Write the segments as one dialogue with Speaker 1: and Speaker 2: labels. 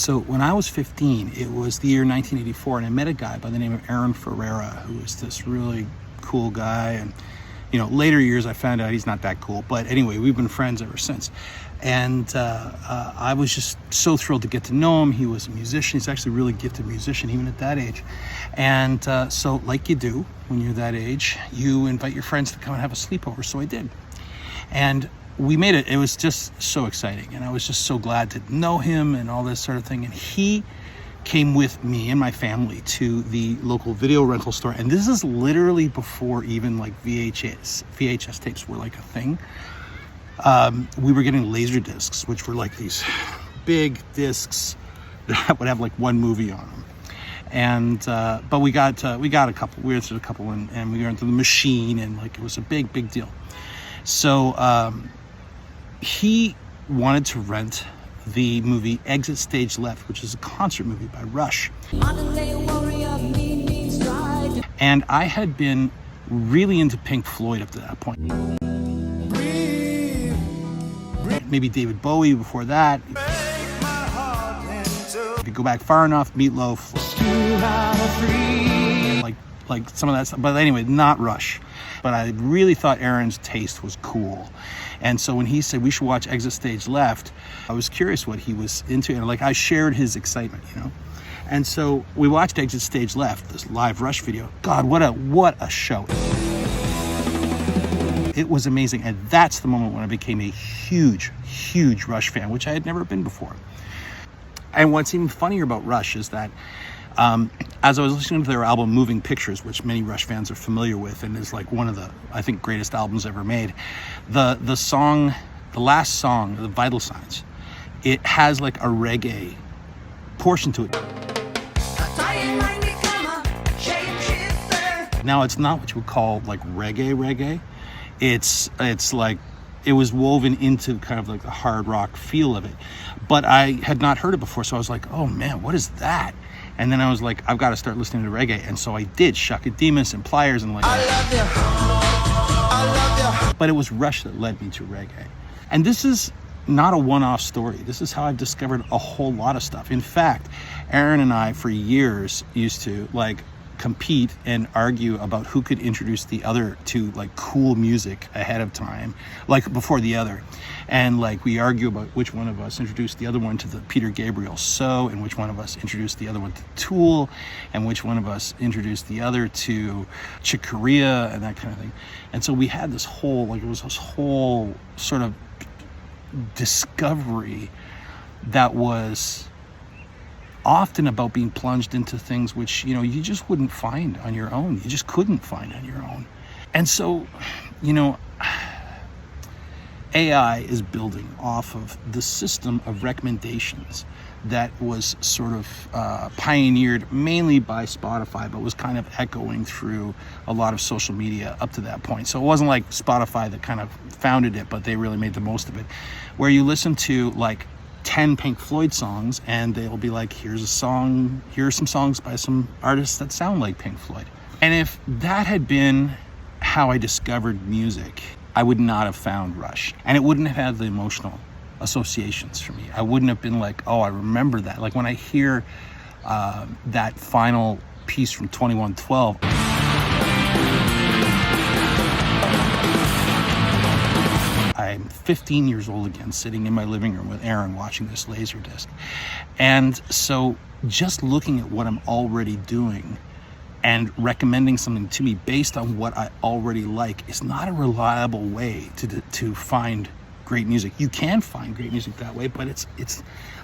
Speaker 1: So when I was 15, it was the year 1984, and I met a guy by the name of Aaron Ferreira, who was this really cool guy. And later years I found out he's not that cool, but anyway, we've been friends ever since. And I was just so thrilled to get to know him. He was a musician. He's actually a really gifted musician, even at that age. And so like you do when you're that age, you invite your friends to come and have a sleepover. So I did. And we made it. It was just so exciting. And I was just so glad to know him and all this sort of thing. And he came with me and my family to the local video rental store. And this is literally before even like VHS tapes were like a thing. We were getting laser discs, which were like these big discs that would have like one movie on them. And but we got a couple. We rented a couple, and we went to the machine, and like it was a big deal. So he wanted to rent the movie Exit Stage Left, which is a concert movie by Rush. And I had been really into Pink Floyd up to that point. Maybe David Bowie before that. If you go back far enough, Meatloaf. Like some of that stuff. But anyway, not Rush. But I really thought Aaron's taste was cool. And so when he said we should watch Exit Stage Left, I was curious what he was into. And like I shared his excitement, And so we watched Exit Stage Left, this live Rush video. God, what a show. It was amazing. And that's the moment when I became a huge Rush fan, which I had never been before. And what's even funnier about Rush is that as I was listening to their album Moving Pictures, which many Rush fans are familiar with and is like one of the, I think, greatest albums ever made, the last song, The Vital Signs, it has like a reggae portion to it. Now, it's not what you would call like reggae. It's like it was woven into kind of like the hard rock feel of it. But I had not heard it before, so I was like, oh man, what is that? And then I was like, I've got to start listening to reggae. And so I did, Shaka Demus and Pliers and like I love you. But it was Rush that led me to reggae. And this is not a one-off story. This is how I've discovered a whole lot of stuff. In fact, Aaron and I for years used to like compete and argue about who could introduce the other to like cool music ahead of time, like before the other. And like we argue about which one of us introduced the other one to the Peter Gabriel So, and which one of us introduced the other one to Tool, and which one of us introduced the other to Chick Corea and that kind of thing. And so we had this whole, like it was this whole sort of discovery that was often about being plunged into things which, you just wouldn't find on your own. You just couldn't find on your own. And so, AI is building off of the system of recommendations that was sort of pioneered mainly by Spotify, but was kind of echoing through a lot of social media up to that point. So it wasn't like Spotify that kind of founded it, but they really made the most of it, where you listen to like 10 Pink Floyd songs and they'll be like, here's some songs by some artists that sound like Pink Floyd. And if that had been how I discovered music, I would not have found Rush, and it wouldn't have had the emotional associations for me. I wouldn't have been like, oh, I remember that. Like when I hear that final piece from 2112, I'm 15 years old again, sitting in my living room with Aaron watching this Laserdisc. And so just looking at what I'm already doing and recommending something to me based on what I already like is not a reliable way to find great music. You can find great music that way, but it's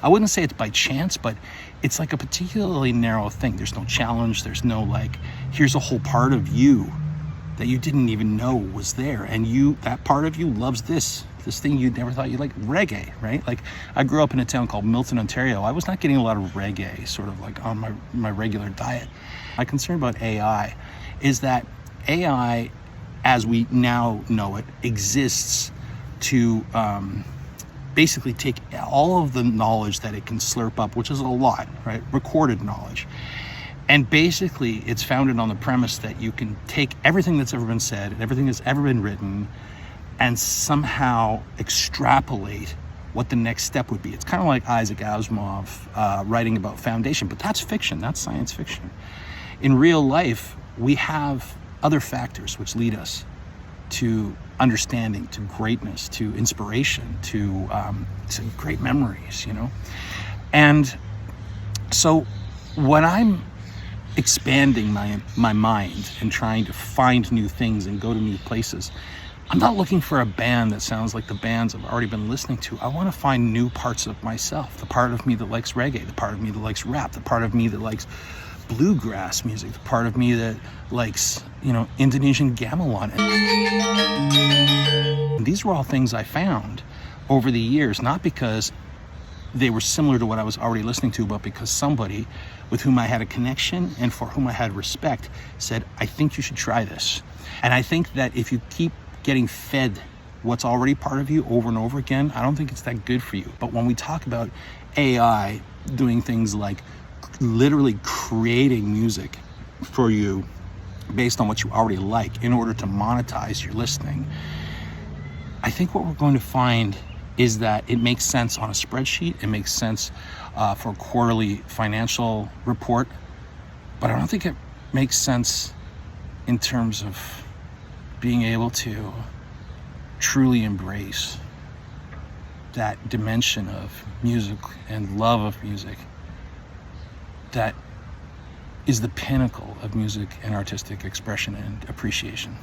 Speaker 1: I wouldn't say it's by chance, but it's like a particularly narrow thing. There's no challenge. There's no like, here's a whole part of you that you didn't even know was there, and that part of you loves this thing you never thought you'd like, reggae, right? Like I grew up in a town called Milton, Ontario. I was not getting a lot of reggae sort of like on my regular diet. My concern about AI is that AI, as we now know it, exists to basically take all of the knowledge that it can slurp up, which is a lot, right? Recorded knowledge. And basically it's founded on the premise that you can take everything that's ever been said and everything that's ever been written and somehow extrapolate what the next step would be. It's kind of like Isaac Asimov writing about foundation, but that's fiction, that's science fiction. In real life, we have other factors which lead us to understanding, to greatness, to inspiration, to great memories, you know? And so when I'm expanding my mind and trying to find new things and go to new places, I'm not looking for a band that sounds like the bands I've already been listening to. I want to find new parts of myself, the part of me that likes reggae, the part of me that likes rap, the part of me that likes bluegrass music, the part of me that likes, you know, Indonesian gamelan. And these were all things I found over the years, not because they were similar to what I was already listening to, but because somebody with whom I had a connection and for whom I had respect said, I think you should try this. And I think that if you keep getting fed what's already part of you over and over again, I don't think it's that good for you. But when we talk about AI doing things like literally creating music for you based on what you already like in order to monetize your listening, I think what we're going to find is that it makes sense on a spreadsheet, it makes sense for a quarterly financial report, but I don't think it makes sense in terms of being able to truly embrace that dimension of music and love of music that is the pinnacle of music and artistic expression and appreciation.